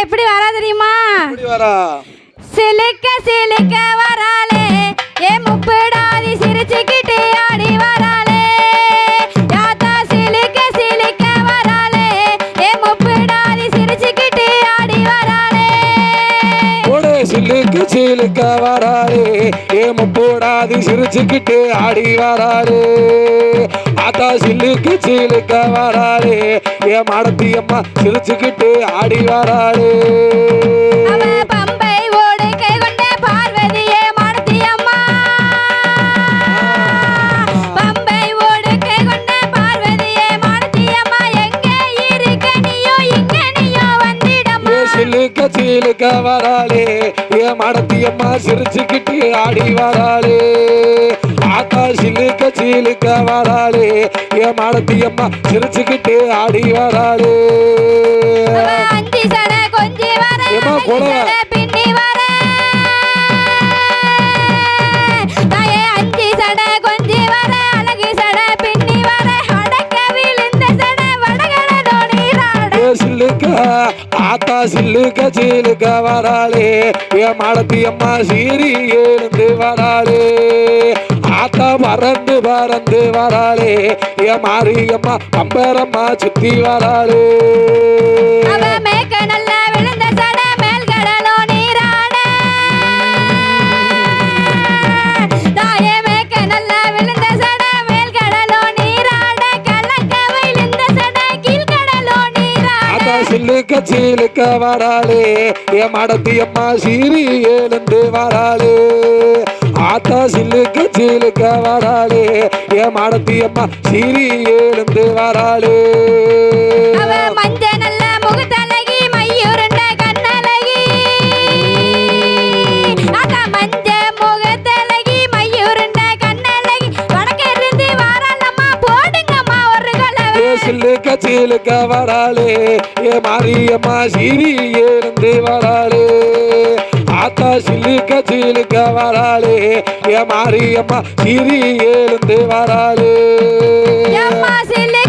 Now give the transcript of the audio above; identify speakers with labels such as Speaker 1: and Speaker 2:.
Speaker 1: எப்படி வரா தெரியுமா?
Speaker 2: எப்படி வரா?
Speaker 1: சிலுக்க சிலுக்க வராளே ஏ முப்படாதி சிரிச்சுக்கிட்டு ஆடி வராளே. யாத்தா சிலுக்க சிலுக்க வராளே ஏ முப்படாதி சிரிச்சுக்கிட்டு ஆடி வராளே.
Speaker 2: ஓடே சிலுக்கு சிலுக்க வராளே ஏ முப்படாதி சிரிச்சுக்கிட்டு ஆடி வராளே. ஆத்தா சிலுக்கு சிலுக்க வராளே ஏ மாடத்தி அம்மா சிரிச்சுக்கிட்டு ஆடி வராளே.
Speaker 1: பம்பை ஓடுக்கை கொண்ட பார்வதியே மாடத்தி அம்மா. பம்பை ஓடுக்கை கொண்ட பார்வதியே மாடத்தி அம்மா. எங்க இருக்க நீயோ இங்க நீயோ வந்திடம்மா.
Speaker 2: சிலுக்க சிலுக்க வராளே ஏ மாடத்தி அம்மா சிரிச்சுக்கிட்டு ஆடி வராளே. ஆத்தா சிலுக்க சிலுக்க வராளே ஏ மாடத்தி அம்மா சிரிச்சுக்கிட்டு ஆடி வராளே.
Speaker 1: அஞ்சு சடை கொஞ்சி வர பின்னி வர தாயே. அஞ்சு சடை கொஞ்சி வர அழகு சடை பின்னி வர அடக்க விழுந்த சடை வடகடலோ நீராட.
Speaker 2: சில்லுக்க ஆத்தா சில்லுக்க சிலுக்க வராளே ஏ மாடத்தி அம்மா சீரி எழுந்து வராளே. ஆத்தா பறந்து பறந்து வராளே ஏ மாரியம்மா பம்பரம்மா சுத்தி வராளே.
Speaker 1: மேக்க நல்ல விழுந்த சடை மேல் கடலோ நீராட தாயே. மேக்க நல்ல விழுந்த சடை மேல் கடலோ நீராட கலக்க விழுந்த சடை கீழ் கடலோ நீராட.
Speaker 2: சில்லுக்க சிலுக்க வராளே ஏ மாடத்தி அம்மா சீரி எழுந்து வராளே. ஆத்தா சில்லுக்க சிலுக்க வராளே ஏ மாடத்தி அம்மா சீரி எழுந்து வராளே.
Speaker 1: மஞ்ச நல்ல முகத்தழகி மையுருண்ட கண்ணழகி. ஆத்தா மஞ்ச முகத்தழகி மையுருண்ட கண்ணழகி. வடக்கிருந்து வாராளம்மா போடுங்கம்மா ஒரு கொலவை.
Speaker 2: சில்லுக்க சிலுக்க வராளே ஏ மாரியம்மா சீரி எழுந்து வராளே. ஆத்தா சில்லுக்க சிலுக்க வராளே ஏ மாரியம்மா சீரி எழுந்து வராளே.
Speaker 1: அம்மா சில்லு